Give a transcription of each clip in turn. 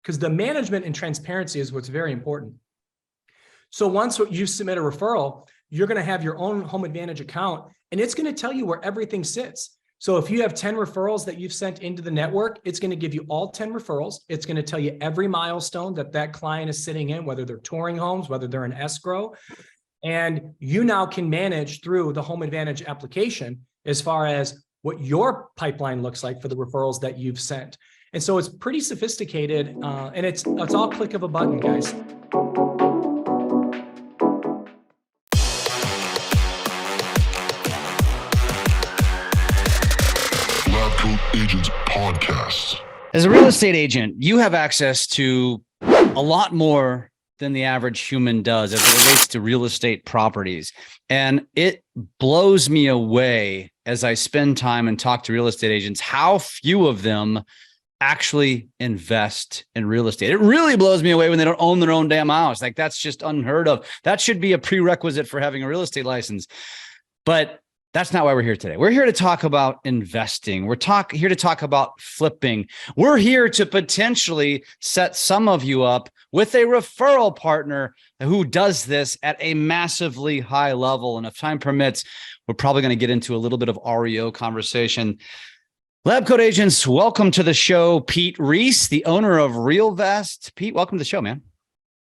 because the management and transparency is what's very important. So once you submit a referral, you're going to have your own Home Advantage account, and it's going to tell you where everything sits. So if you have 10 referrals that you've sent into the network, it's going to give you all 10 referrals. It's going to tell you every milestone that client is sitting in, whether they're touring homes, whether they're in escrow. And you now can manage through the Home Advantage application as far as what your pipeline looks like for the referrals that you've sent. And so it's pretty sophisticated, and it's all click of a button, guys. LabCoatAgents podcast. As a real estate agent, you have access to a lot more than the average human does as it relates to real estate properties. And it blows me away as I spend time and talk to real estate agents, how few of them actually invest in real estate. It really blows me away when they don't own their own damn house. Like, that's just unheard of. That should be a prerequisite for having a real estate license. But that's not why we're here today. We're here to talk about investing. We're here to talk about flipping. We're here to potentially set some of you up with a referral partner who does this at a massively high level. And if time permits, we're probably going to get into a little bit of REO conversation. LabCoatAgents, welcome to the show, Pete Reese, the owner of reelvest. Pete, welcome to the show, man.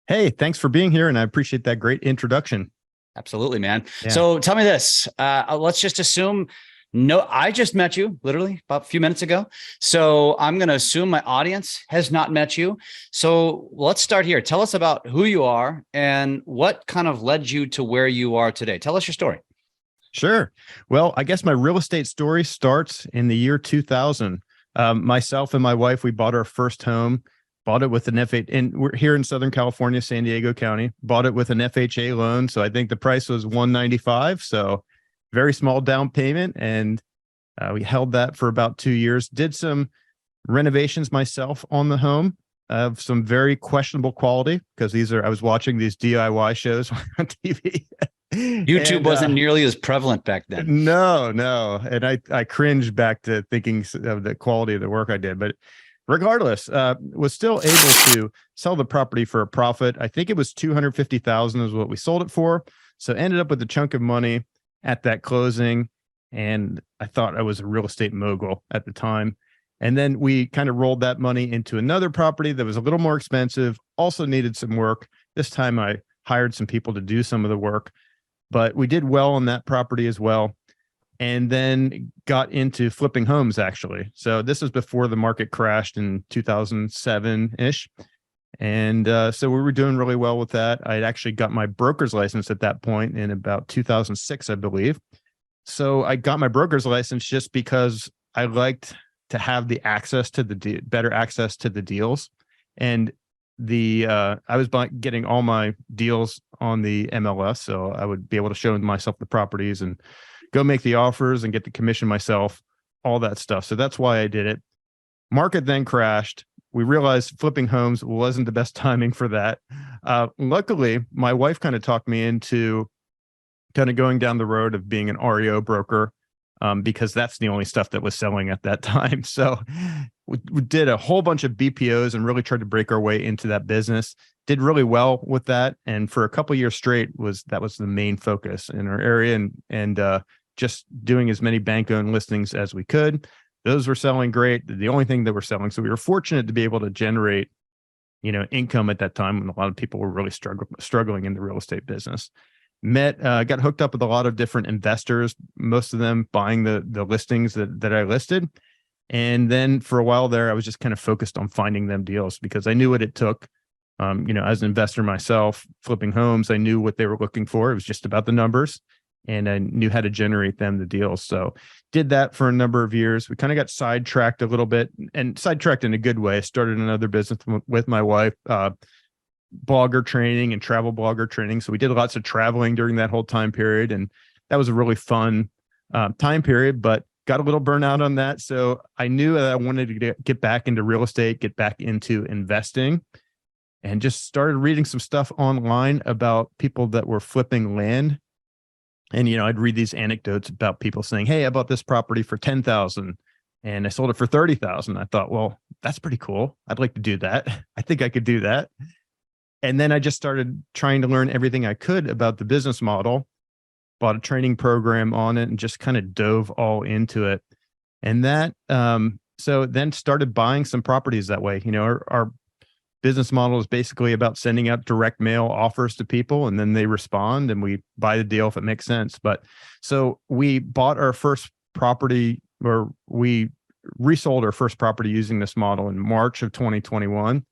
Hey, thanks for being here, and I appreciate that great introduction. Absolutely, man. Yeah. So tell me this. Let's just assume, I just met you literally about a few minutes ago. So I'm going to assume my audience has not met you. So let's start here. Tell us about who you are and what kind of led you to where you are today. Tell us your story. Sure. Well, I guess my real estate story starts in the year 2000. Myself and my wife, we bought our first home. Bought it with an FHA, and we're here in Southern California, San Diego County. Bought it with an FHA loan, so I think the price was $195. So very small down payment, and we held that for about 2 years. Did some renovations myself on the home of some very questionable quality, because I was watching these DIY shows on TV. YouTube wasn't nearly as prevalent back then. No, and I cringed back to thinking of the quality of the work I did, but. Regardless, was still able to sell the property for a profit. I think it was $250,000 is what we sold it for. So ended up with a chunk of money at that closing. And I thought I was a real estate mogul at the time. And then we kind of rolled that money into another property that was a little more expensive, also needed some work. This time I hired some people to do some of the work, but we did well on that property as well. And then got into flipping homes, actually. So this was before the market crashed in 2007-ish. And so we were doing really well with that. I had actually got my broker's license at that point in about 2006, I believe. So I got my broker's license just because I liked to have the access to better access to the deals. And I was getting all my deals on the MLS, so I would be able to show myself the properties and go make the offers and get the commission myself, all that stuff. So that's why I did it. Market then crashed. We realized flipping homes wasn't the best timing for that. Luckily, my wife kind of talked me into kind of going down the road of being an REO broker, because that's the only stuff that was selling at that time. So we did a whole bunch of BPOs and really tried to break our way into that business. Did really well with that. And for a couple of years straight, that was the main focus in our area, and just doing as many bank-owned listings as we could. Those were selling great. The only thing that were selling. So we were fortunate to be able to generate, income at that time when a lot of people were really struggling in the real estate business. Got hooked up with a lot of different investors, most of them buying the listings that I listed. And then for a while there, I was just kind of focused on finding them deals because I knew what it took. As an investor myself, flipping homes, I knew what they were looking for. It was just about the numbers, and I knew how to generate them the deals. So did that for a number of years. We kind of got sidetracked a little bit, and sidetracked in a good way. Started another business with my wife, blogger training and travel blogger training. So we did lots of traveling during that whole time period. And that was a really fun time period, but got a little burnout on that. So I knew that I wanted to get back into real estate, get back into investing, and just started reading some stuff online about people that were flipping land. And, I'd read these anecdotes about people saying, hey, I bought this property for $10,000. and I sold it for 30,000. I thought, well, that's pretty cool. I'd like to do that. I think I could do that. And then I just started trying to learn everything I could about the business model, bought a training program on it, and just kind of dove all into it. And that, so then started buying some properties that way. Our business model is basically about sending out direct mail offers to people, and then they respond and we buy the deal if it makes sense. But so we bought our first property, or we resold our first property using this model in March of 2021.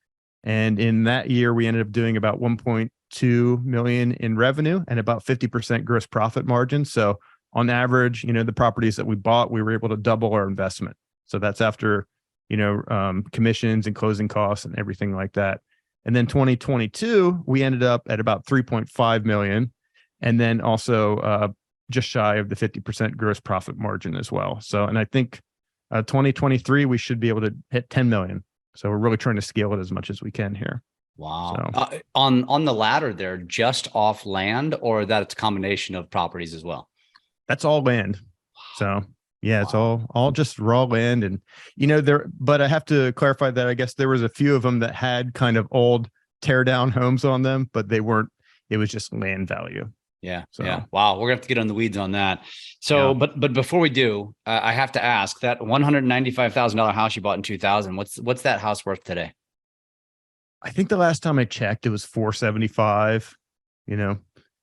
And in that year, we ended up doing about 1.2 million in revenue and about 50% gross profit margin. So on average, the properties that we bought, we were able to double our investment. So that's after commissions and closing costs and everything like that. And then 2022, we ended up at about 3.5 million, and then also just shy of the 50% gross profit margin as well. So, and I think 2023, we should be able to hit 10 million. So we're really trying to scale it as much as we can here. Wow. So, on the ladder there, just off land, or that's a combination of properties as well? that's all land. So yeah, it's all just raw land. And, but I have to clarify that I guess there was a few of them that had kind of old tear down homes on them, but they weren't, it was just land value. Yeah. So, yeah. Wow. We're gonna have to get on the weeds on that. So, yeah. but before we do, I have to ask, that $195,000 house you bought in 2000, what's that house worth today? I think the last time I checked, it was 475,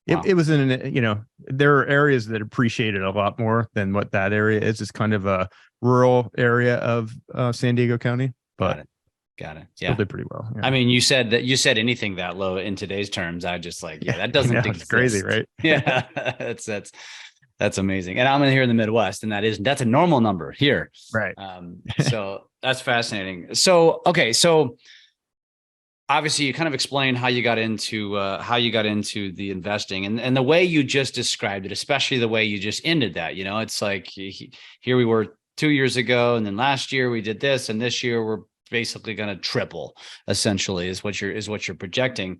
Wow. It was there are areas that appreciated a lot more than what that area is. It's kind of a rural area of San Diego County, but Got it. still Yeah. did pretty well. Yeah. I mean, you said anything that low in today's terms, I just like, yeah, that doesn't it's exist. crazy, right? Yeah. That's amazing. And I'm in here in the Midwest, and that's a normal number here. Right. So that's fascinating. So, okay. So obviously you kind of explained how you got into the investing, and the way you just described it, especially the way you just ended that, it's like here we were 2 years ago, and then last year we did this, and this year we're basically going to triple, essentially, is what you're projecting.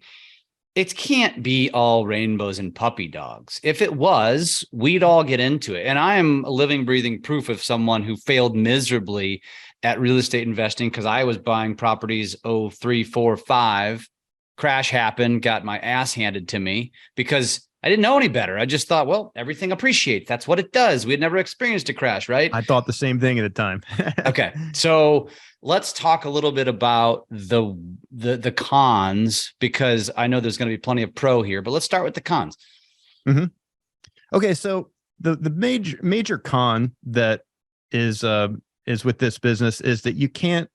It can't be all rainbows and puppy dogs. If it was, we'd all get into it. And I am a living, breathing proof of someone who failed miserably at real estate investing, because I was buying properties 3, 4, 5. Crash happened, got my ass handed to me because I didn't know any better. I just thought, well, everything appreciates. That's what it does. We had never experienced a crash, right? I thought the same thing at the time. Okay. So let's talk a little bit about the cons, because I know there's going to be plenty of pro here, but let's start with the cons. Mm-hmm. Okay. So the major con that is with this business is that you can't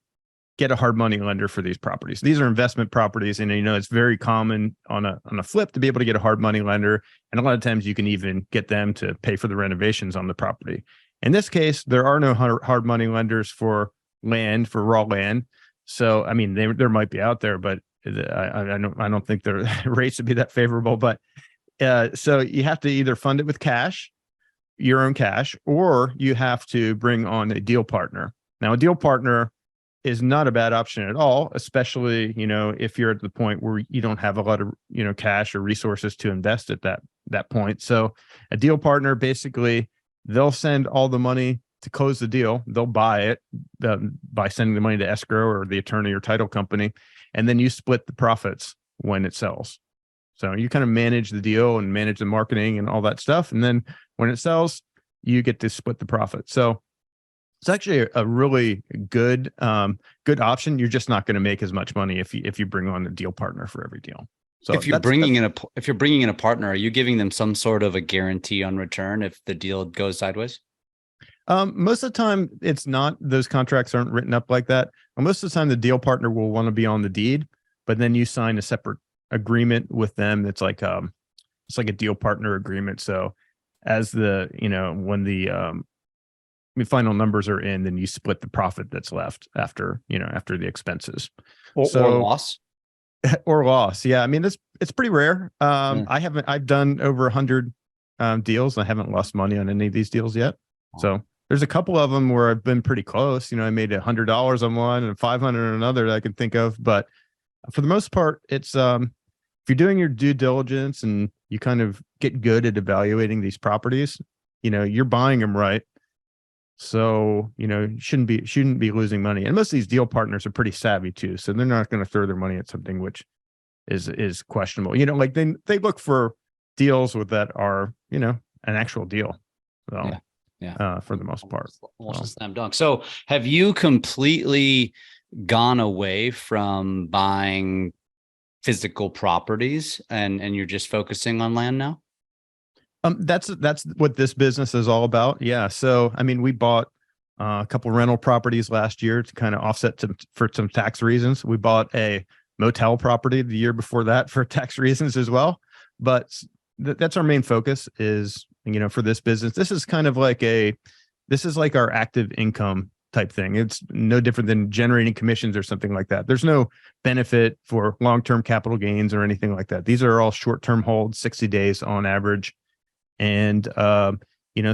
get a hard money lender for these properties. These are investment properties, and it's very common on a flip to be able to get a hard money lender, and a lot of times you can even get them to pay for the renovations on the property. In this case, there are no hard money lenders for raw land. So I mean, there might be out there, but I don't think their rates would be that favorable. But so you have to either fund it with cash, your own cash, or you have to bring on a deal partner. Now, a deal partner is not a bad option at all, especially, if you're at the point where you don't have a lot of, cash or resources to invest at that point. So a deal partner, basically, they'll send all the money to close the deal. They'll buy it by sending the money to escrow or the attorney or title company, and then you split the profits when it sells. So you kind of manage the deal and manage the marketing and all that stuff. And then when it sells, you get to split the profit. So it's actually a really good option. You're just not going to make as much money if you bring on a deal partner for every deal. So if you're bringing in a partner, are you giving them some sort of a guarantee on return if the deal goes sideways? Most of the time, it's not. Those contracts aren't written up like that. Most of the time, the deal partner will want to be on the deed, but then you sign a separate agreement with them. It's like a deal partner agreement. So as when the final numbers are in, then you split the profit that's left after the expenses or loss. Or loss. Yeah. I mean, it's pretty rare. I've done over 100 deals. I haven't lost money on any of these deals yet. So there's a couple of them where I've been pretty close. I made $100 on one and 500 on another that I can think of. But for the most part, it's if you're doing your due diligence and you kind of get good at evaluating these properties, you're buying them right. So, you shouldn't be losing money. And most of these deal partners are pretty savvy too. So they're not going to throw their money at something which is questionable. Like they look for deals with that are, an actual deal. So Yeah. for the most part. Almost a slam dunk. So have you completely gone away from buying physical properties and you're just focusing on land now? That's what this business is all about. Yeah. So, I mean, we bought a couple rental properties last year to kind of offset for some tax reasons. We bought a motel property the year before that for tax reasons as well. But that's our main focus is, for this business. This is like our active income type thing. It's no different than generating commissions or something like that. There's no benefit for long-term capital gains or anything like that. These are all short-term holds, 60 days on average. And,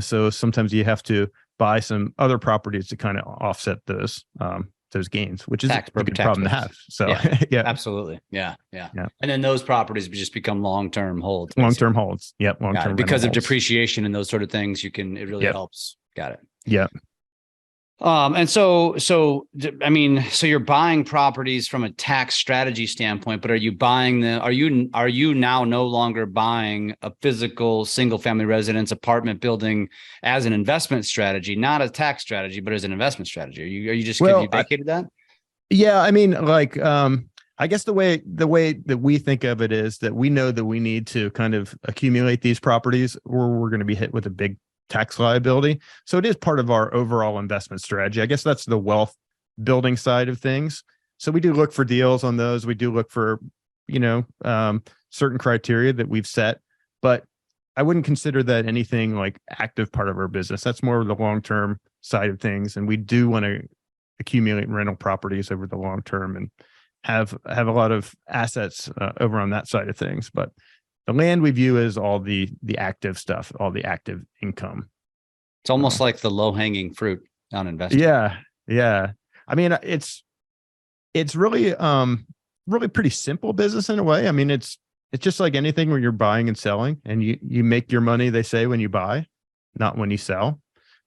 so sometimes you have to buy some other properties to kind of offset those gains, which is a good problem to have. So yeah, absolutely. Yeah. And then those properties just become long-term holds. Long-term holds. Yep. Long-term because of depreciation and those sort of things. It really helps. Got it. Yeah. And so you're buying properties from a tax strategy standpoint, but are you now no longer buying a physical single family residence apartment building as an investment strategy, not a tax strategy, but as an investment strategy? Are you just, have you vacated that? Yeah. I mean, I guess the way that we think of it is that we know that we need to kind of accumulate these properties or we're going to be hit with a big tax liability. So it is part of our overall investment strategy. I guess that's the wealth building side of things. So we do look for deals on those. We do look for, certain criteria that we've set, but I wouldn't consider that anything like active part of our business. That's more of the long-term side of things. And we do want to accumulate rental properties over the long term and have a lot of assets over on that side of things. But the land we view as all the active stuff, all the active income. It's almost like the low-hanging fruit on investing. Yeah. I mean, it's really really pretty simple business in a way. I mean, it's just like anything where you're buying and selling, and you make your money, they say, when you buy, not when you sell,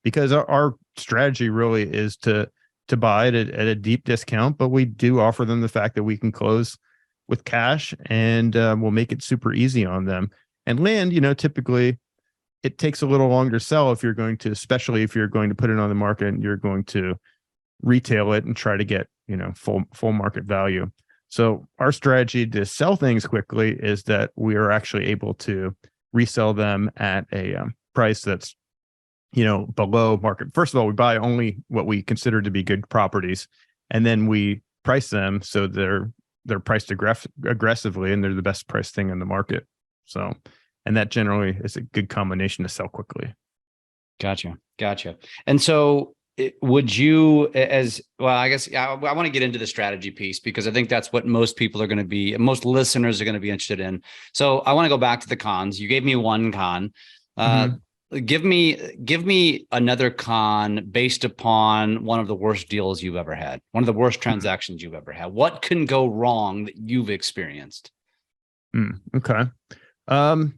because our strategy really is to buy it at a deep discount, but we do offer them the fact that we can close with cash and we'll make it super easy on them. And land, typically it takes a little longer to sell especially if you're going to put it on the market and you're going to retail it and try to get, full market value. So our strategy to sell things quickly is that we are actually able to resell them at a price that's, below market. First of all, we buy only what we consider to be good properties, and then we price them so they're priced aggressively and they're the best priced thing in the market. So, and that generally is a good combination to sell quickly. Gotcha. And so would you, I guess I want to get into the strategy piece because I think that's what most listeners are going to be interested in. So I want to go back to the cons. You gave me one con. Give me another con based upon one of the worst deals you've ever had, one of the worst transactions you've ever had. What can go wrong that you've experienced? Okay. All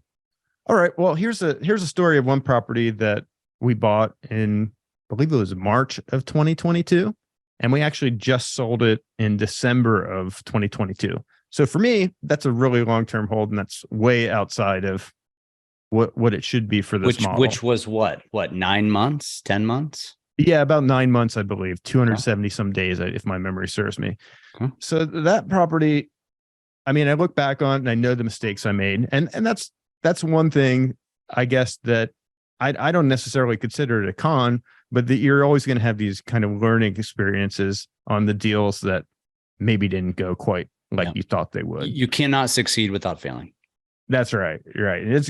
right. Well, here's a story of one property that we bought in, I believe it was March of 2022, and we actually just sold it in December of 2022. So for me, that's a really long-term hold, and that's way outside of what it should be for this model. Which was what 9 months, 10 months? Yeah, about 9 months, I believe, 270 some days, if my memory serves me. Okay. So that property, I mean, I look back on it and I know the mistakes I made. And that's one thing, I guess, that I don't necessarily consider it a con, but that you're always going to have these kind of learning experiences on the deals that maybe didn't go quite like you thought they would. You cannot succeed without failing. That's right. You're right. It's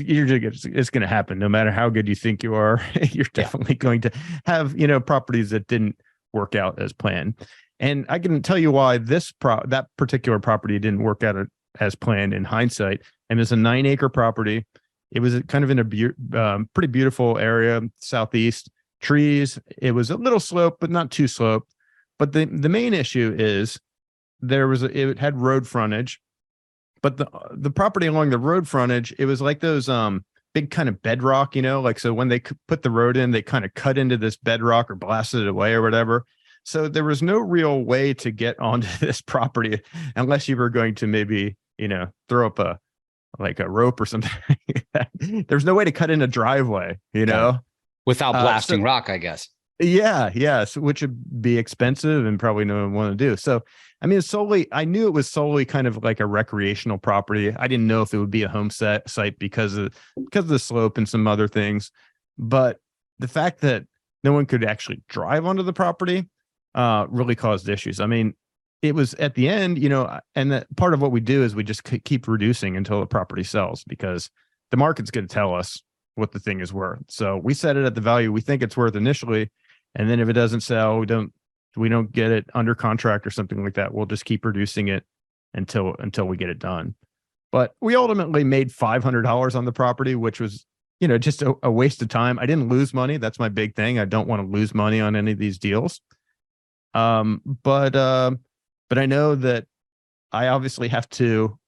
going to happen no matter how good you think you are. You're definitely going to have, properties that didn't work out as planned. And I can tell you why that particular property didn't work out as planned in hindsight. And it's a 9-acre property. It was kind of in a pretty beautiful area, southeast, trees. It was a little sloped, but not too sloped. But the main issue is it had road frontage. But the property along the road frontage, it was like those big kind of bedrock, like, so when they put the road in, they kind of cut into this bedrock or blasted it away or whatever. So there was no real way to get onto this property unless you were going to maybe, throw up a rope or something. There's no way to cut in a driveway, without blasting rock, I guess. Yeah. So, which would be expensive and probably no one want to do. So, I mean, I knew it was solely kind of like a recreational property. I didn't know if it would be a home site because of the slope and some other things. But the fact that no one could actually drive onto the property really caused issues. I mean, it was at the end, and that part of what we do is we just keep reducing until the property sells, because the market's going to tell us what the thing is worth. So we set it at the value we think it's worth initially. And then if it doesn't sell, we don't get it under contract or something like that, we'll just keep reducing it until we get it done. But we ultimately made $500 on the property, which was, just a waste of time. I didn't lose money. That's my big thing. I don't want to lose money on any of these deals. But I know that I obviously have to,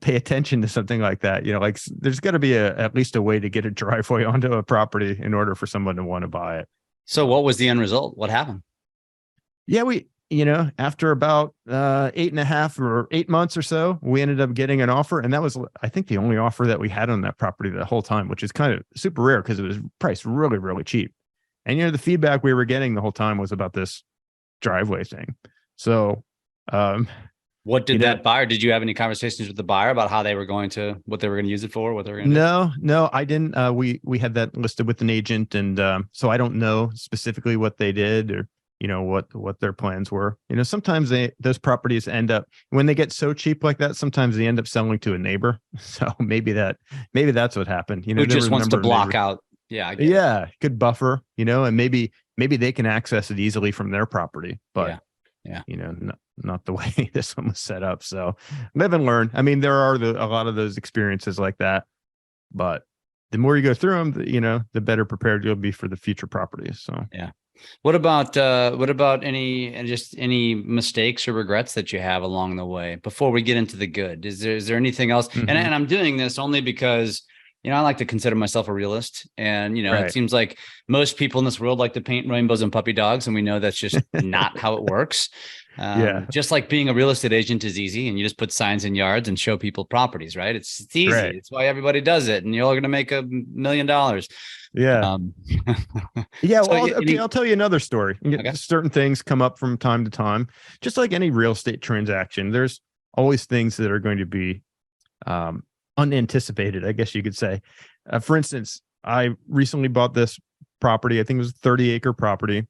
pay attention to something like that. Like, there's got to be at least a way to get a driveway onto a property in order for someone to want to buy it. So what was the end result? What happened? Yeah, after about 8.5 or 8 months or so, we ended up getting an offer. And that was, I think, the only offer that we had on that property the whole time, which is kind of super rare because it was priced really, really cheap. And, the feedback we were getting the whole time was about this driveway thing. So, what did that buyer, did you have any conversations with the buyer about what they were going to use it for, what they were going to do? No, I didn't. We had that listed with an agent. And so I don't know specifically what they did or, what their plans were. Sometimes those properties end up, when they get so cheap like that, sometimes they end up selling to a neighbor. So maybe that's what happened. Who just wants to block out. Yeah. Good buffer, and maybe they can access it easily from their property, but not the way this one was set up. So live and learn. I mean, there are a lot of those experiences like that, but the more you go through them, the better prepared you'll be for the future properties. So, yeah. What about any mistakes or regrets that you have along the way before we get into the good? Is there anything else? Mm-hmm. And I'm doing this only because, I like to consider myself a realist, and, right. It seems like most people in this world like to paint rainbows and puppy dogs. And we know that's just not how it works. Just like being a real estate agent is easy, and you just put signs in yards and show people properties, right? It's easy. Right. It's why everybody does it. And you're all going to make $1 million. Yeah. Yeah. Well, okay, I'll tell you another story. Okay. Certain things come up from time to time, just like any real estate transaction. There's always things that are going to be unanticipated, I guess you could say. For instance, I recently bought this property. I think it was a 30-acre property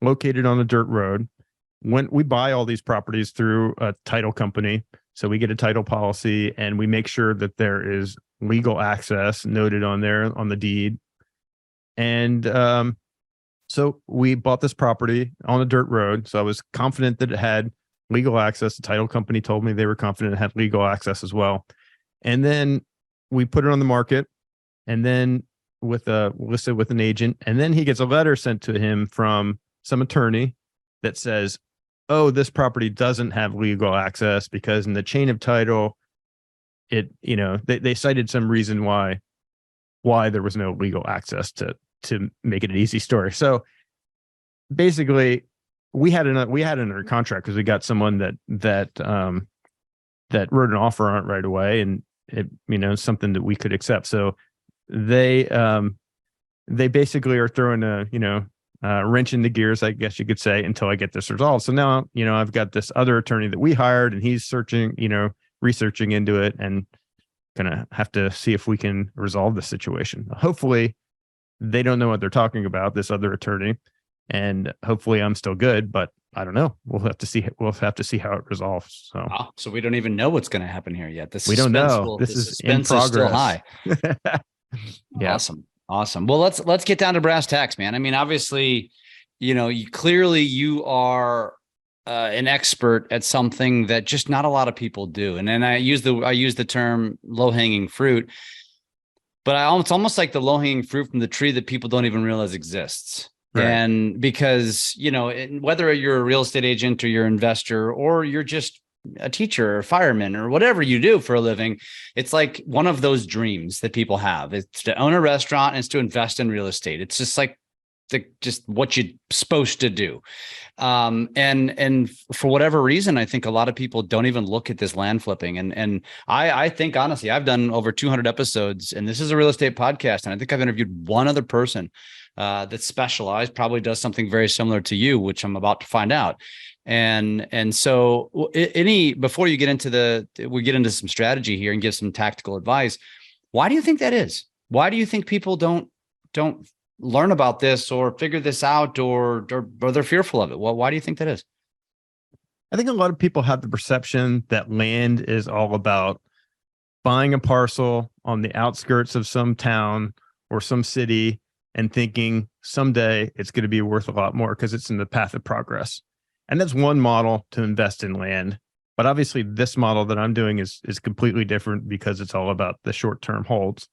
located on a dirt road. When we buy all these properties through a title company, so we get a title policy and we make sure that there is legal access noted on there on the deed. And so we bought this property on a dirt road. So I was confident that it had legal access. The title company told me they were confident it had legal access as well. And then we put it on the market, and then listed with an agent. And then he gets a letter sent to him from some attorney that says, oh, this property doesn't have legal access because in the chain of title, they cited some reason why there was no legal access to make it an easy story. So basically we had it under contract because we got someone that wrote an offer on it right away, and it, something that we could accept. So they basically are throwing a wrench in the gears, I guess you could say, until I get this resolved. So now, I've got this other attorney that we hired, and he's researching into it, and gonna have to see if we can resolve the situation. Hopefully they don't know what they're talking about, this other attorney, and hopefully I'm still good, but I don't know. We'll have to see. We'll have to see how it resolves. So we don't even know what's going to happen here yet. We don't know. This is in progress. Is still high. Yeah. Awesome. Well, let's get down to brass tacks, man. I mean, obviously, you are an expert at something that just not a lot of people do. And then I use the term low hanging fruit, but it's almost like the low hanging fruit from the tree that people don't even realize exists. Right. And because, whether you're a real estate agent or you're an investor, or you're just, a teacher or fireman or whatever you do for a living, it's like one of those dreams that people have. It's to own a restaurant and it's to invest in real estate. It's just like just what you're supposed to do. And for whatever reason, I think a lot of people don't even look at this land flipping. And I think honestly, I've done over 200 episodes, and this is a real estate podcast. And I think I've interviewed one other person that's specialized, probably does something very similar to you, which I'm about to find out. And so before you get into we get into some strategy here and give some tactical advice. Why do you think that is? Why do you think people don't learn about this or figure this out, or they're fearful of it? Well, why do you think that is? I think a lot of people have the perception that land is all about buying a parcel on the outskirts of some town or some city and thinking someday it's going to be worth a lot more because it's in the path of progress. And that's one model to invest in land. But obviously this model that I'm doing is completely different because it's all about the short-term holds.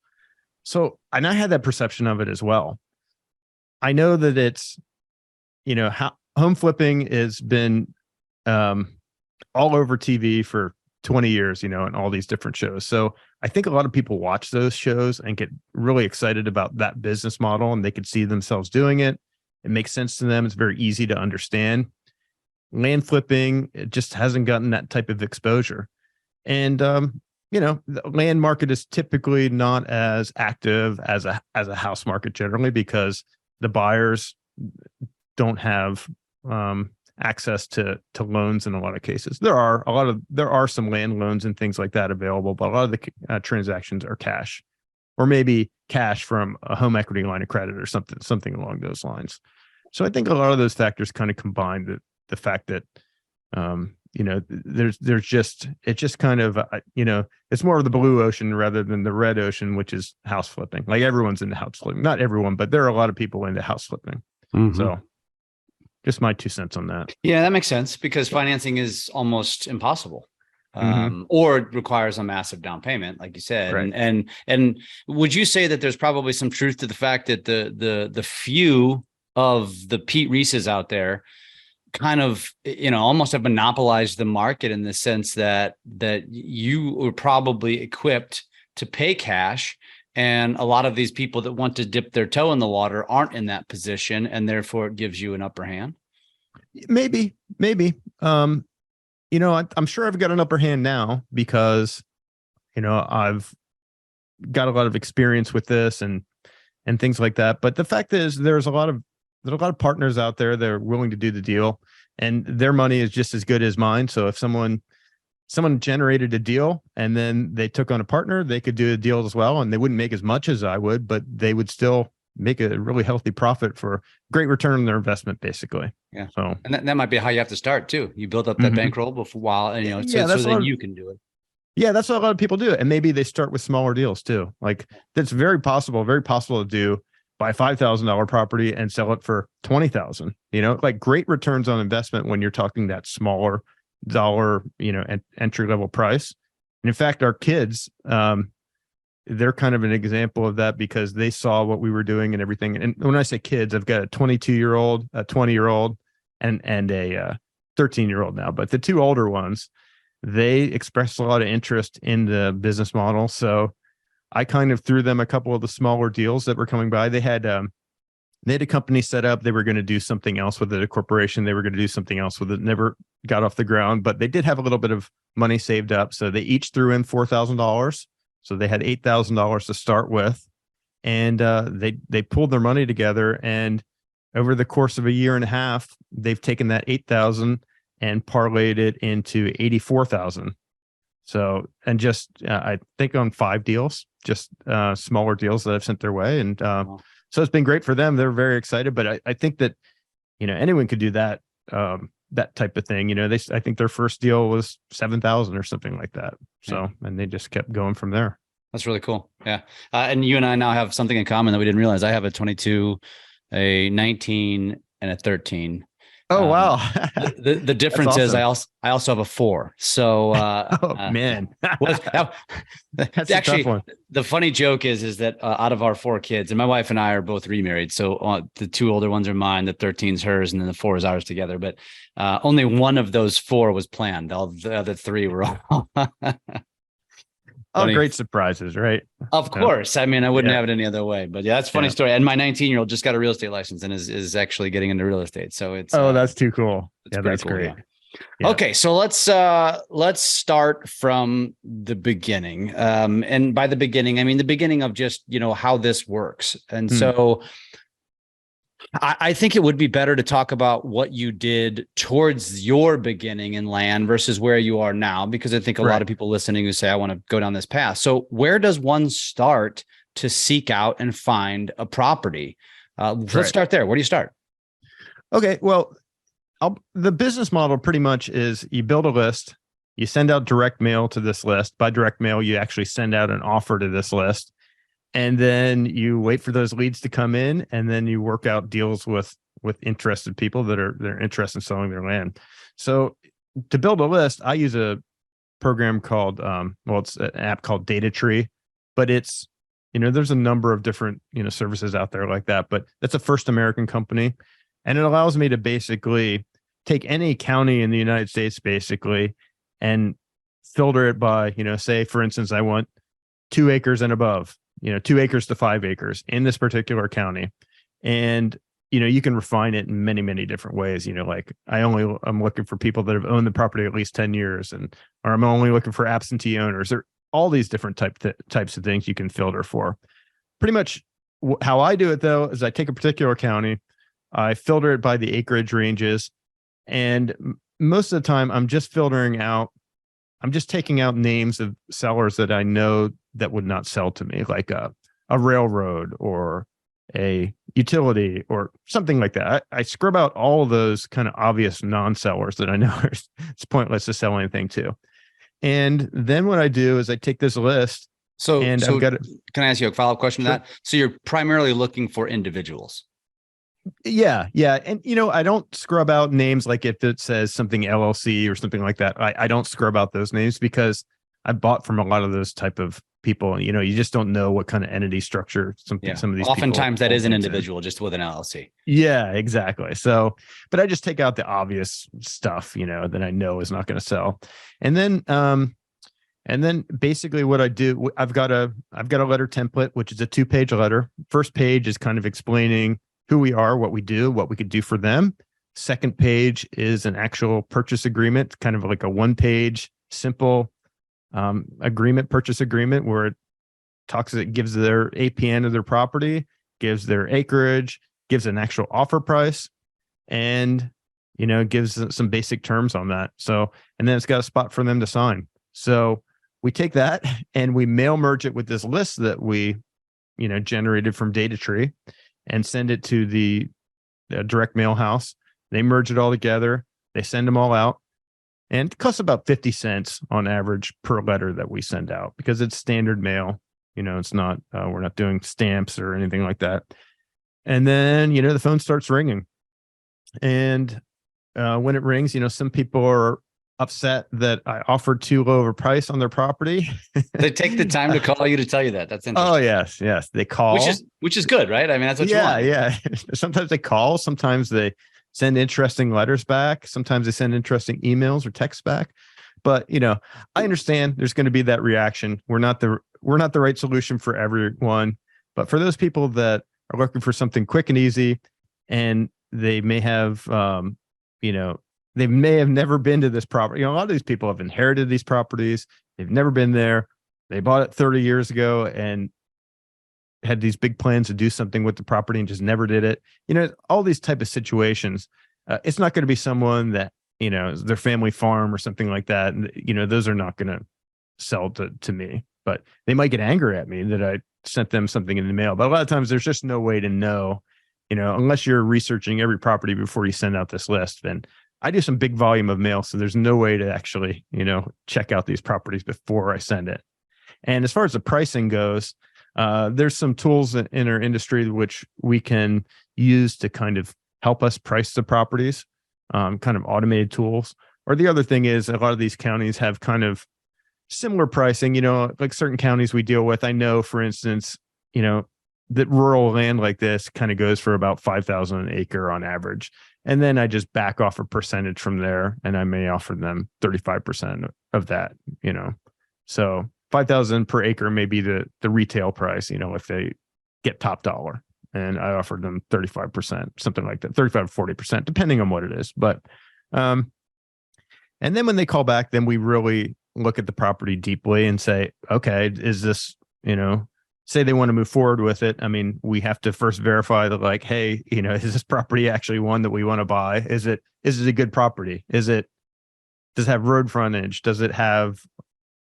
So, and I had that perception of it as well. I know that it's, home flipping has been all over TV for 20 years, and all these different shows. So I think a lot of people watch those shows and get really excited about that business model, and they could see themselves doing it. It makes sense to them. It's very easy to understand. Land flipping, it just hasn't gotten that type of exposure. And, the land market is typically not as active as a house market generally because the buyers don't have access to loans in a lot of cases. There are some land loans and things like that available, but a lot of the transactions are cash, or maybe cash from a home equity line of credit or something along those lines. So I think a lot of those factors kind of combine the fact that it's just kind of it's more of the blue ocean rather than the red ocean, which is house flipping. Like everyone's into house flipping, not everyone, but there are a lot of people into house flipping. Mm-hmm. So just my 2 cents on that. Yeah, that makes sense because financing is almost impossible. Or it requires a massive down payment, like you said. Right. And would you say that there's probably some truth to the fact that the few of the Pete Reeses out there kind of, almost have monopolized the market in the sense that you were probably equipped to pay cash, and a lot of these people that want to dip their toe in the water aren't in that position, and therefore it gives you an upper hand? Maybe. I'm sure I've got an upper hand now because, I've got a lot of experience with this and things like that. But the fact is there's a lot of partners out there that are willing to do the deal, and their money is just as good as mine. So if someone generated a deal and then they took on a partner, they could do a deal as well, and they wouldn't make as much as I would, but they would still make a really healthy profit for great return on their investment, basically. Yeah. So, and that might be how you have to start too. You build up that bankroll before while, so then you can do it. Yeah, that's what a lot of people do. And maybe they start with smaller deals too. Like that's very possible to do. Buy $5,000 property and sell it for $20,000. Like great returns on investment when you're talking that smaller dollar, entry level price. And in fact, our kids, they're kind of an example of that because they saw what we were doing and everything. And when I say kids, I've got a 22-year-old, a 20-year-old, and a 13-year-old now. But the two older ones, they expressed a lot of interest in the business model. So I kind of threw them a couple of the smaller deals that were coming by. They had a company set up. They were going to do something else with it, a corporation. They were going to do something else with it. Never got off the ground, but they did have a little bit of money saved up. So they each threw in $4,000. So they had $8,000 to start with, and they pulled their money together. And over the course of a year and a half, they've taken that $8,000 and parlayed it into $84,000. So, and just, I think on 5 deals, just smaller deals that I've sent their way. And so it's been great for them. They're very excited, but I think that, anyone could do that, that type of thing. I think their first deal was 7,000 or something like that. So, and they just kept going from there. That's really cool. Yeah. And you and I now have something in common that we didn't realize. I have a 22, a 19, and a 13. Oh, wow. The difference is awesome. I also have a 4. So Oh, man. was That's a actually tough one. the funny joke is that out of our 4 kids, and my wife and I are both remarried, so the 2 older ones are mine, the 13's hers, and then the 4 is ours together. But only one of those 4 was planned. All the other 3 were all Oh, funny. great surprises, right? Of course. I mean, I wouldn't Yeah. have it any other way. But yeah, that's a funny Yeah. story. And my 19-year-old just got a real estate license and is actually getting into real estate. So it's Oh, that's too cool. it's Yeah, pretty that's cool, great. yeah. Yeah. Okay, so let's start from the beginning. And by the beginning, I mean the beginning of just, how this works. And so I think it would be better to talk about what you did towards your beginning in land versus where you are now, because I think a lot of people listening who say, I want to go down this path. So where does one start to seek out and find a property? Let's start there. Where do you start? Okay. Well, the business model pretty much is you build a list, you send out direct mail to this list. By direct mail, you actually send out an offer to this list. And then you wait for those leads to come in, and then you work out deals with interested people that are interested in selling their land. So to build a list, I use a program called it's an app called Data Tree, but it's there's a number of different services out there like that, but that's a first American company, and it allows me to basically take any county in the United States basically and filter it by say for instance I want 2 acres and above. 2 acres to 5 acres in this particular county. And, you can refine it in many, many different ways. Like I'm looking for people that have owned the property at least 10 years or I'm only looking for absentee owners or all these different types of things you can filter for. Pretty much how I do it though, is I take a particular county, I filter it by the acreage ranges. And most of the time I'm just taking out names of sellers that I know that would not sell to me, like a railroad or a utility or something like that. I scrub out all of those kind of obvious non-sellers that I know it's pointless to sell anything to. And then what I do is I take this list. So I've got can I ask you a follow-up question to that? So you're primarily looking for individuals. Yeah. And, I don't scrub out names like if it says something LLC or something like that. I don't scrub out those names because I bought from a lot of those type of people. You just don't know what kind of entity structure some of these oftentimes people that is an individual just with an LLC. Yeah, exactly. So, but I just take out the obvious stuff, that I know is not going to sell. And then basically what I do, I've got a letter template, which is a 2-page letter. First page is kind of explaining who we are, what we do, what we could do for them. Second page is an actual purchase agreement, kind of like a 1-page simple purchase agreement, where it gives their APN of their property, gives their acreage, gives an actual offer price, and gives some basic terms on that. So, and then it's got a spot for them to sign. So we take that and we mail merge it with this list that we generated from Data Tree, and send it to the direct mail house. They merge it all together. They send them all out. And it costs about 50 cents on average per letter that we send out because it's standard mail. It's not, we're not doing stamps or anything like that. And then, the phone starts ringing. And when it rings, some people are upset that I offered too low of a price on their property. They take the time to call you to tell you that. That's interesting. Oh, yes. They call. Which is good, right? I mean, that's what you want. Yeah. Sometimes they call. Sometimes they send interesting letters back. Sometimes they send interesting emails or texts back. But, I understand there's going to be that reaction. We're not the right solution for everyone. But for those people that are looking for something quick and easy, and they may have, they may have never been to this property. A lot of these people have inherited these properties. They've never been there. They bought it 30 years ago and had these big plans to do something with the property and just never did it. All these type of situations. It's not going to be someone that, is their family farm or something like that. And, those are not going to sell to me, but they might get angry at me that I sent them something in the mail. But a lot of times there's just no way to know, unless you're researching every property before you send out this list. And I do some big volume of mail, so there's no way to actually, check out these properties before I send it. And as far as the pricing goes, there's some tools in our industry which we can use to kind of help us price the properties. kind of automated tools. Or the other thing is a lot of these counties have kind of similar pricing, like certain counties we deal with. I know, for instance, that rural land like this kind of goes for about 5,000 an acre on average. And then I just back off a percentage from there, and I may offer them 35% of that, So 5,000 per acre may be the retail price, if they get top dollar. And I offered them 35%, something like that, 35 to 40%, depending on what it is. But and then when they call back, then we really look at the property deeply and say, okay, is this, say they want to move forward with it. I mean, we have to first verify that, like, hey, is this property actually one that we want to buy? Is it a good property? Does it have road frontage? Does it have,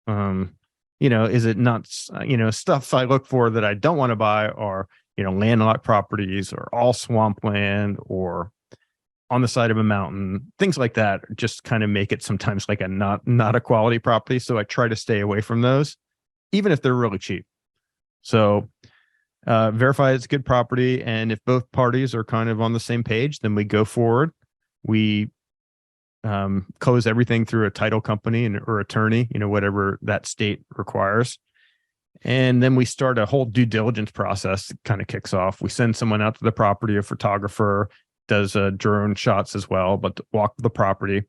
is it not, stuff I look for that I don't want to buy are, landlocked properties or all swampland or on the side of a mountain, things like that, just kind of make it sometimes like a not a quality property. So I try to stay away from those, even if they're really cheap. So verify it's good property. And if both parties are kind of on the same page, then we go forward. We close everything through a title company or attorney, whatever that state requires. And then we start a whole due diligence process that kind of kicks off. We send someone out to the property, a photographer, does drone shots as well, but walk the property.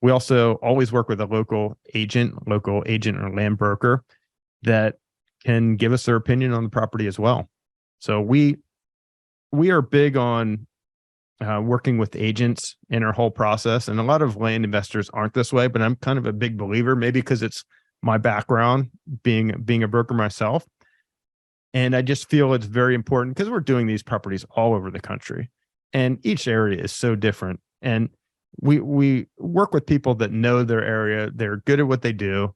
We also always work with a local agent or land broker that can give us their opinion on the property as well. So we are big on working with agents in our whole process. And a lot of land investors aren't this way, but I'm kind of a big believer, maybe because it's my background being a broker myself. And I just feel it's very important because we're doing these properties all over the country. And each area is so different. And we work with people that know their area. They're good at what they do.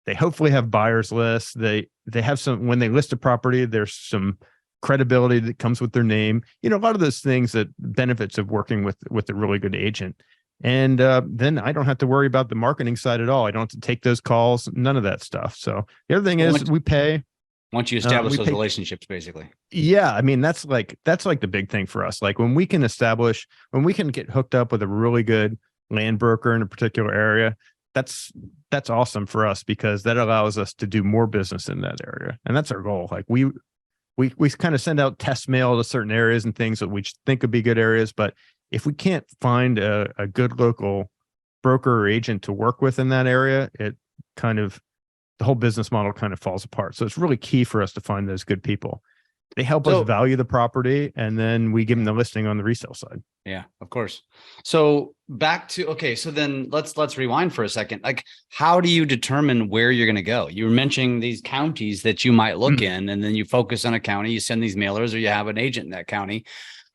They hopefully have buyers lists. They have when they list a property, there's some credibility that comes with their name. A lot of those things, that benefits of working with a really good agent. And then I don't have to worry about the marketing side at all. I don't have to take those calls, none of that stuff. So the other thing is we pay. Once you establish those relationships, basically. Yeah. I mean, that's like the big thing for us. Like when we can get hooked up with a really good land broker in a particular area, that's awesome for us because that allows us to do more business in that area. And that's our goal. Like we kind of send out test mail to certain areas and things that we think would be good areas. But if we can't find a good local broker or agent to work with in that area, the whole business model kind of falls apart. So it's really key for us to find those good people. They help us value the property, and then we give them the listing on the resale side. Yeah, of course. So back to, okay, so then let's rewind for a second. Like, how do you determine where you're going to go? You were mentioning these counties that you might look in, and then you focus on a county, you send these mailers, or you have an agent in that county.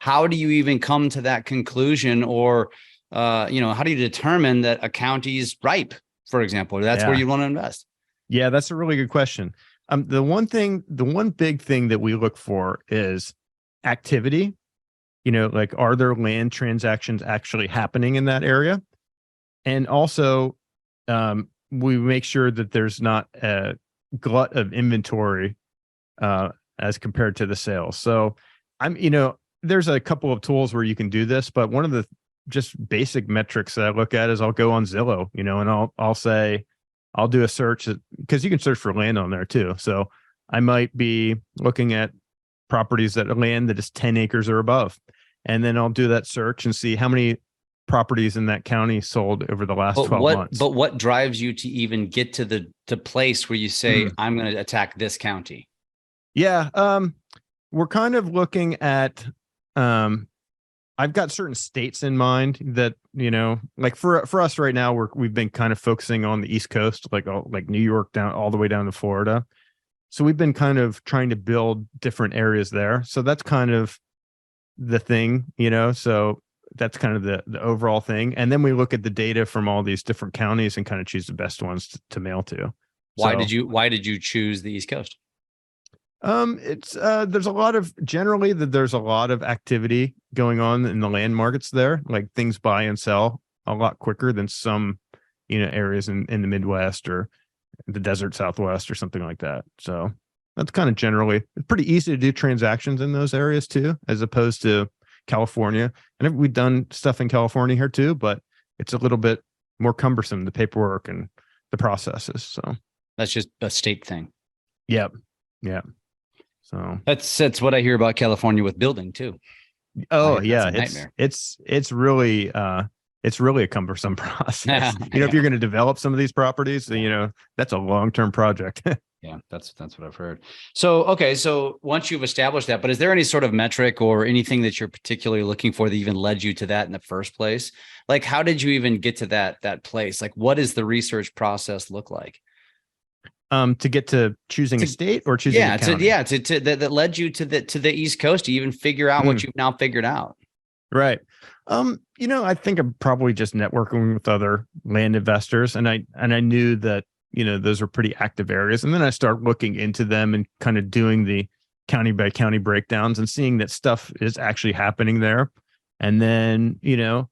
How do you even come to that conclusion? Or, how do you determine that a county is ripe, for example, or that's where you want to invest? Yeah, that's a really good question. The one big thing that we look for is activity. Like, are there land transactions actually happening in that area? And also, we make sure that there's not a glut of inventory as compared to the sales. So there's a couple of tools where you can do this, but one of the just basic metrics that I look at is I'll go on Zillow, and I'll say, I'll do a search because you can search for land on there too. So I might be looking at properties that are land that is 10 acres or above. And then I'll do that search and see how many properties in that county sold over the last 12 months. But what drives you to even get to the place where you say, I'm going to attack this county? Yeah. We're kind of looking at, I've got certain states in mind that, like for us right now, we've been kind of focusing on the East Coast, like New York down all the way down to Florida. So we've been kind of trying to build different areas there. So that's kind of the thing, so that's kind of the overall thing. And then we look at the data from all these different counties and kind of choose the best ones to mail to. Why did you choose the East Coast? It's there's a lot of activity going on in the land markets there. Like, things buy and sell a lot quicker than some, areas in the Midwest or the desert Southwest or something like that. So that's kind of generally, it's pretty easy to do transactions in those areas too, as opposed to, California. And we've done stuff in California here too, but it's a little bit more cumbersome, the paperwork and the processes. So That's just a state thing. yep. Yeah. So That's what I hear about California with building too. oh That's yeah, a nightmare. it's really a cumbersome process. If you're going to develop some of these properties, that's a long-term project. Yeah, that's what I've heard. So, okay. So once you've established that, but is there any sort of metric or anything that you're particularly looking for that even led you to that in the first place? Like, how did you even get to that place? Like, what does the research process look like? To get to choosing a state or choosing a county? That led you to the East Coast to even figure out what you've now figured out. Right. I think I'm probably just networking with other land investors, and I knew that, those were pretty active areas. And then I started looking into them and kind of doing the county by county breakdowns and seeing that stuff is actually happening there. And then, I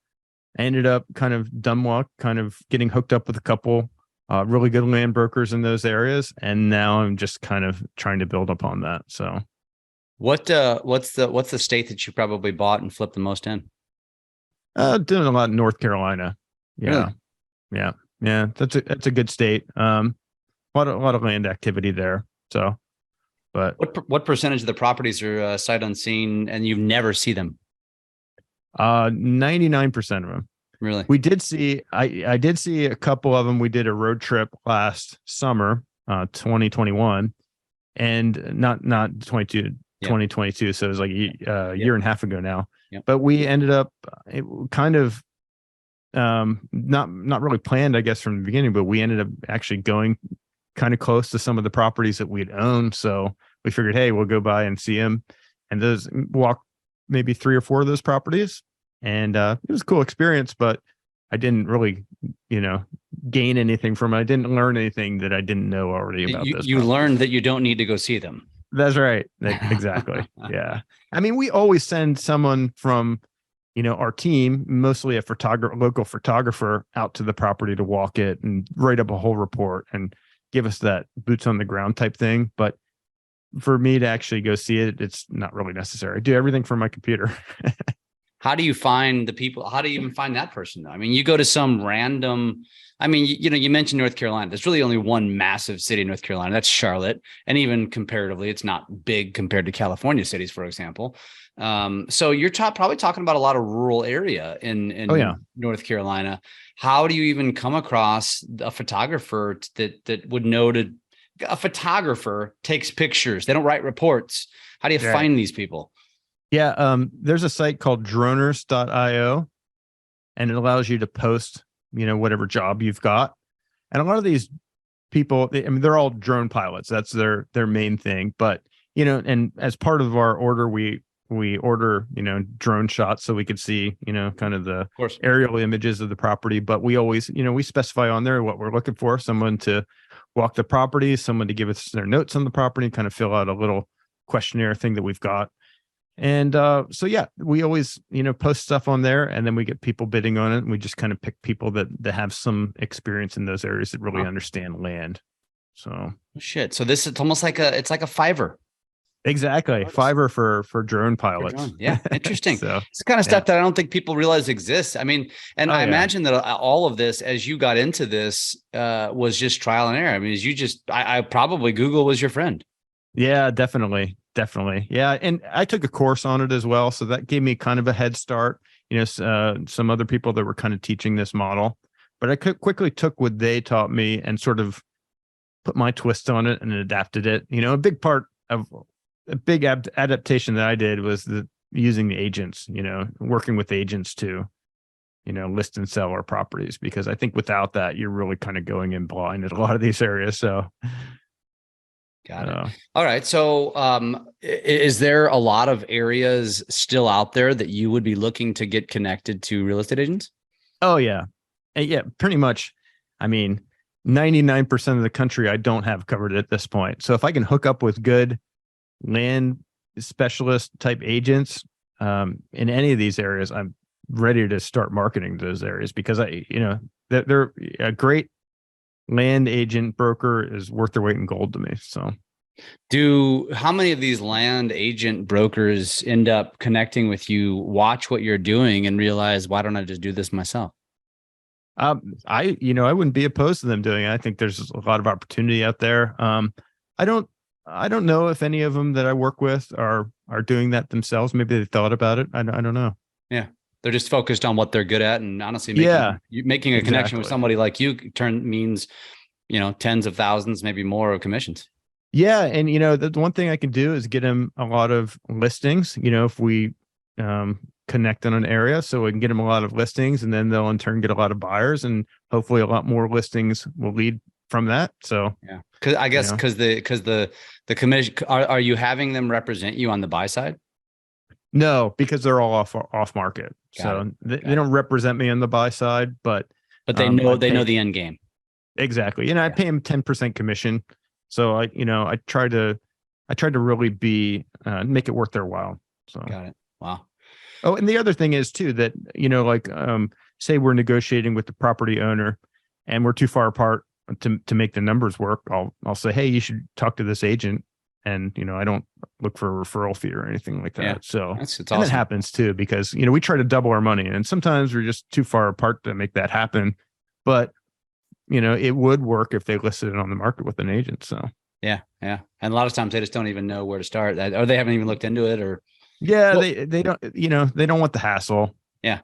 ended up kind of kind of getting hooked up with a couple really good land brokers in those areas. And now I'm just kind of trying to build upon that. So what's the state that you probably bought and flipped the most in? Doing a lot in North Carolina. Yeah. Really? Yeah. That's a good state. A lot of land activity there. So, but what percentage of the properties are sight unseen and you never see them? 99% of them. Really? We did see, I did see a couple of them. We did a road trip last summer, 2021, and not 2022. So it was like a year and a half ago now. Yep. But we ended up kind of not really planned, I guess, from the beginning, but we ended up actually going kind of close to some of the properties that we'd owned. So we figured, hey, we'll go by and see them, and walk maybe 3 or 4 of those properties. And it was a cool experience, but I didn't really, gain anything from it. I didn't learn anything that I didn't know already about those. You learned that you don't need to go see them. That's right. Exactly. Yeah. I mean, we always send someone from, our team, mostly a local photographer, out to the property to walk it and write up a whole report and give us that boots on the ground type thing. But for me to actually go see it, it's not really necessary. I do everything from my computer. How do you find the people? How do you even find that person? I mean, you go to some random, you mentioned North Carolina. There's really only one massive city in North Carolina. That's Charlotte. And even comparatively, it's not big compared to California cities, for example. So you're probably talking about a lot of rural area in North Carolina. How do you even come across a photographer that would know a photographer takes pictures? They don't write reports. How do you find these people? Yeah. There's a site called droners.io, and it allows you to post, whatever job you've got. And a lot of these people, they're all drone pilots. That's their main thing. But, and as part of our order, we order, drone shots so we could see, kind of the aerial images of the property. But we always, we specify on there what we're looking for: someone to walk the property, someone to give us their notes on the property, kind of fill out a little questionnaire thing that we've got. And so, yeah, we always, post stuff on there, and then we get people bidding on it. And we just kind of pick people that have some experience in those areas that really understand land. So shit. So it's almost like it's like a Fiverr. Exactly. Fiverr for drone pilots. Yeah. Interesting. So, it's the kind of stuff that I don't think people realize exists. I mean, and I imagine that all of this, as you got into this, was just trial and error. I mean, I probably Google was your friend. Yeah, definitely. Yeah. And I took a course on it as well. So that gave me kind of a head start, some other people that were kind of teaching this model, but I quickly took what they taught me and sort of put my twist on it and adapted it. A big adaptation that I did was using the agents, working with agents to, list and sell our properties, because I think without that, you're really kind of going in blind at a lot of these areas. So. Got it. All right. So is there a lot of areas still out there that you would be looking to get connected to real estate agents? Oh, yeah. Yeah, pretty much. I mean, 99% of the country I don't have covered at this point. So if I can hook up with good land specialist type agents in any of these areas, I'm ready to start marketing those areas, because they're a great land agent broker is worth their weight in gold to me. So How many of these land agent brokers end up connecting with you, watch what you're doing, and realize, why don't I just do this myself? I wouldn't be opposed to them doing it. I think there's a lot of opportunity out there. I don't know if any of them that I work with are doing that themselves. Maybe they thought about it. I don't know. Yeah. They're just focused on what they're good at. And honestly, making a connection with somebody like you means, tens of thousands, maybe more of commissions. Yeah. And, the one thing I can do is get them a lot of listings, if we connect in an area, so we can get them a lot of listings, and then they'll in turn get a lot of buyers, and hopefully a lot more listings will lead from that. So, yeah. Cause I guess, cause the commission, are you having them represent you on the buy side? No, because they're all off market. They don't represent me on the buy side, but they know the end game. Exactly. I pay them 10% commission. So I try to really make it worth their while. So got it. Wow. Oh, and the other thing is too, that, say we're negotiating with the property owner and we're too far apart to make the numbers work. I'll say, hey, you should talk to this agent. And, I don't look for a referral fee or anything like that. Yeah, so it's and awesome. that happens too, because, we try to double our money, and sometimes we're just too far apart to make that happen. But, it would work if they listed it on the market with an agent. So, yeah. Yeah. And a lot of times they just don't even know where to start, or they haven't even looked into it, or. Yeah, well, they don't, they don't want the hassle. Yeah.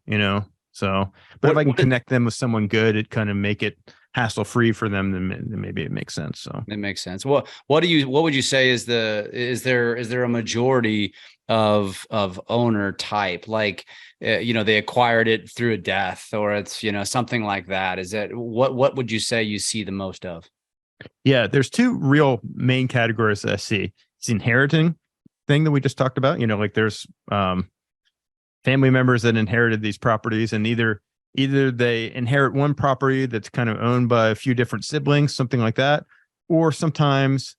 So, but if I can connect them with someone good, it kind of make it hassle free for them, then maybe it makes sense. So it makes sense. What would you say is there a majority of owner type, like, they acquired it through a death, or it's, something like that? Is that what would you say you see the most of? Yeah, there's two real main categories that I see. It's inheriting thing that we just talked about, like there's family members that inherited these properties, and either they inherit one property that's kind of owned by a few different siblings, something like that, or sometimes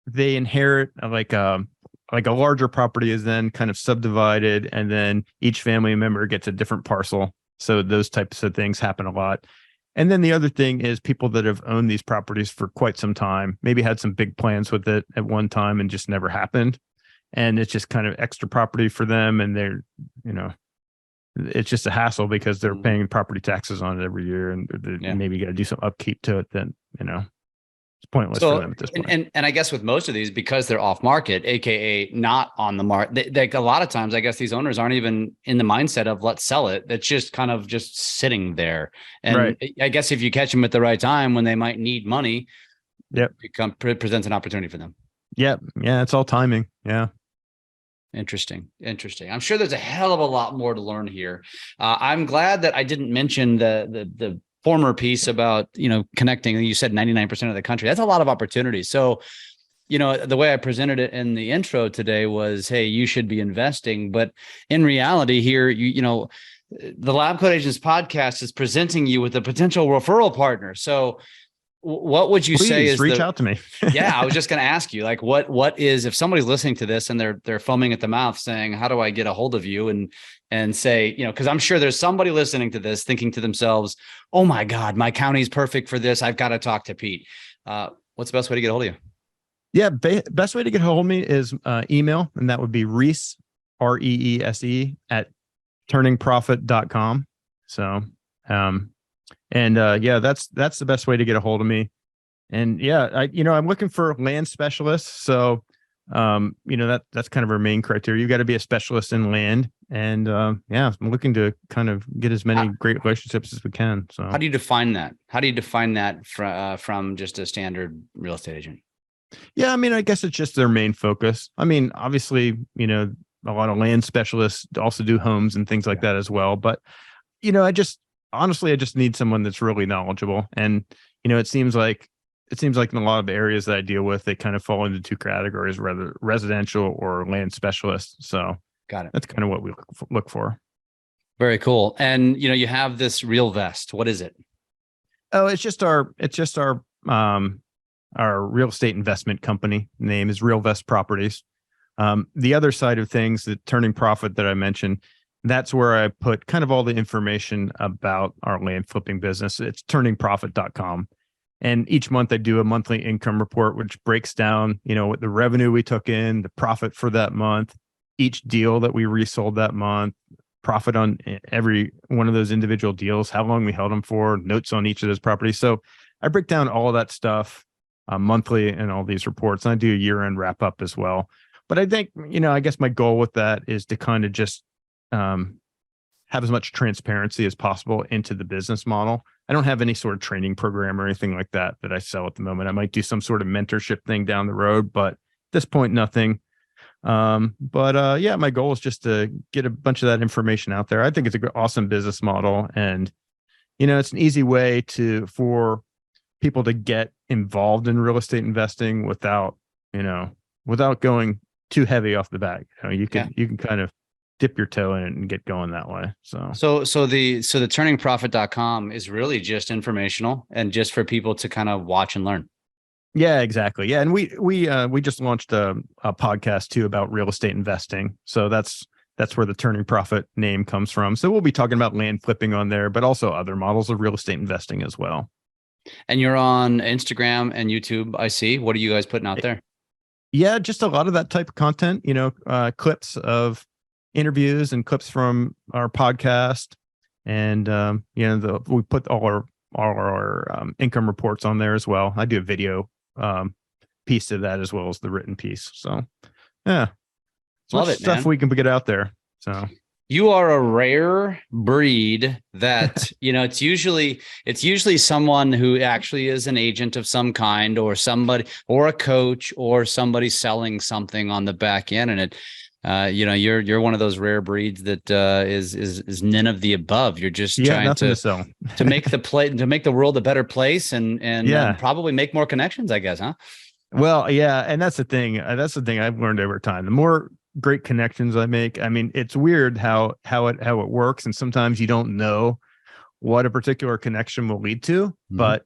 they inherit like a larger property is then kind of subdivided, and then each family member gets a different parcel. So those types of things happen a lot. And then the other thing is people that have owned these properties for quite some time, maybe had some big plans with it at one time and just never happened. And it's just kind of extra property for them. And they're, it's just a hassle because they're paying property taxes on it every year. And maybe you got to do some upkeep to it. Then, it's pointless for them at this point. And I guess with most of these, because they're off market, AKA not on the market, like a lot of times, I guess these owners aren't even in the mindset of let's sell it. That's just kind of just sitting there. And right. I guess if you catch them at the right time when they might need money, presents an opportunity for them. Yep. Yeah. It's all timing. Yeah. Interesting. I'm sure there's a hell of a lot more to learn here. I'm glad that I didn't mention the former piece about, connecting. You said 99% of the country. That's a lot of opportunities. So, the way I presented it in the intro today was, hey, you should be investing. But in reality here, the LabCoatAgents podcast is presenting you with a potential referral partner. So what would you say is reach out to me? Yeah, I was just going to ask you, like, what is, if somebody's listening to this and they're foaming at the mouth saying, how do I get a hold of you? And say, because I'm sure there's somebody listening to this thinking to themselves, oh my God, my county's perfect for this. I've got to talk to Pete. What's the best way to get a hold of you? Yeah, best way to get a hold of me is email, and that would be Reese, REESE at turningprofit.com. So, that's the best way to get a hold of me. And I'm looking for land specialists. So, that's kind of our main criteria. You got to be a specialist in land. And I'm looking to kind of get as many great relationships as we can. So how do you define that? How do you define that from just a standard real estate agent? Yeah, I guess it's just their main focus. Obviously, a lot of land specialists also do homes and things like that as well. But, I just need someone that's really knowledgeable. And, it seems like in a lot of areas that I deal with, they kind of fall into two categories, whether residential or land specialists. So got it. That's kind of what we look for. Very cool. And, you have this reelvest. What is it? Oh, it's just our real estate investment company. Name is reelvest Properties. The other side of things, the Turning Profit that I mentioned, that's where I put kind of all the information about our land flipping business. It's turningprofit.com. And each month I do a monthly income report, which breaks down, what the revenue we took in, the profit for that month, each deal that we resold that month, profit on every one of those individual deals, how long we held them for, notes on each of those properties. So I break down all of that stuff monthly in all these reports. And I do a year-end wrap up as well. But I think, I guess my goal with that is to kind of just have as much transparency as possible into the business model. I don't have any sort of training program or anything like that I sell at the moment. I might do some sort of mentorship thing down the road, but at this point, nothing. My goal is just to get a bunch of that information out there. I think it's an awesome business model, and it's an easy way for people to get involved in real estate investing without going too heavy off the bat. You can kind of dip your toe in it and get going that way. So the turningprofit.com is really just informational and just for people to kind of watch and learn. Yeah, exactly. Yeah. And we just launched a podcast too about real estate investing. So that's where the Turning Profit name comes from. So we'll be talking about land flipping on there, but also other models of real estate investing as well. And you're on Instagram and YouTube, I see. What are you guys putting out there? Yeah, just a lot of that type of content, clips of interviews and clips from our podcast. And, we put all our income reports on there as well. I do a video piece of that as well as the written piece. So yeah, love it, stuff man. We can get out there. So you are a rare breed that, it's usually someone who actually is an agent of some kind, or somebody, or a coach, or somebody selling something on the back end. And it, you're one of those rare breeds that is none of the above. You're just trying to sell. to make the world a better place and probably make more connections, I guess, huh? Well, yeah, and that's the thing. That's the thing I've learned over time. The more great connections I make, I mean, it's weird how it works, and sometimes you don't know what a particular connection will lead to, but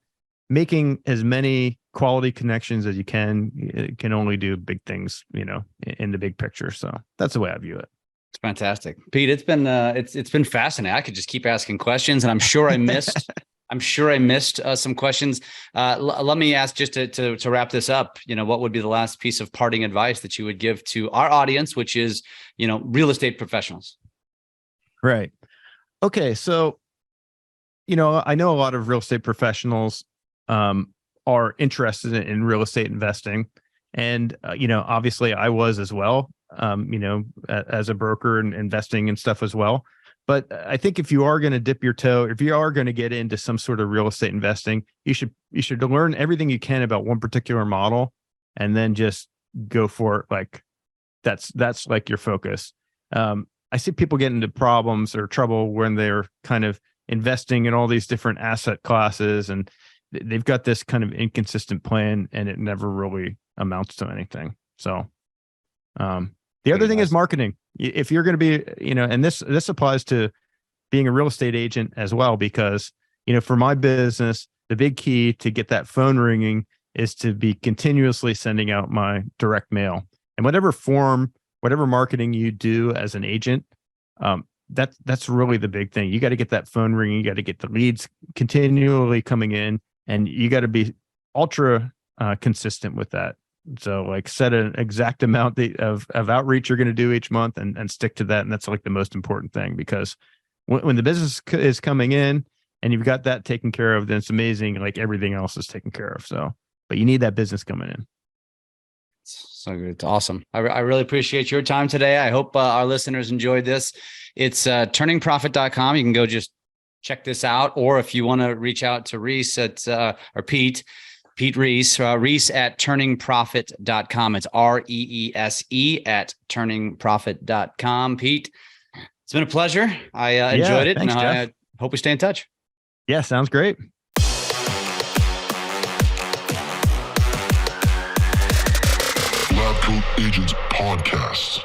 making as many quality connections as you can only do big things, in the big picture. So that's the way I view it. It's fantastic, Pete. It's been fascinating. I could just keep asking questions, and I'm sure I missed some questions. Let me ask, just to wrap this up, what would be the last piece of parting advice that you would give to our audience, which is, real estate professionals? Right. Okay. So, I know a lot of real estate professionals are interested in real estate investing. And, obviously I was as well, as a broker and investing and stuff as well. But I think if you are going to dip your toe, if you are going to get into some sort of real estate investing, you should learn everything you can about one particular model and then just go for it. Like that's like your focus. I see people get into problems or trouble when they're kind of investing in all these different asset classes, and they've got this kind of inconsistent plan, and it never really amounts to anything. So, the other thing is marketing. If you're going to be, and this applies to being a real estate agent as well, because, for my business, the big key to get that phone ringing is to be continuously sending out my direct mail, and whatever marketing you do as an agent, that's really the big thing. You got to get that phone ringing. You got to get the leads continually coming in, and you got to be ultra consistent with that. So like set an exact amount of outreach you're going to do each month and stick to that. And that's like the most important thing, because when the business is coming in and you've got that taken care of, then it's amazing. Like everything else is taken care of. So, but you need that business coming in. So good. It's awesome. I really appreciate your time today. I hope our listeners enjoyed this. It's turningprofit.com. You can go just check this out. Or if you want to reach out to Reese or Pete Reese, Reese at turningprofit.com. It's REESE at turningprofit.com. Pete, it's been a pleasure. I enjoyed it. Thanks, and Jeff. I hope we stay in touch. Yeah, sounds great. LabCoatAgents Podcast.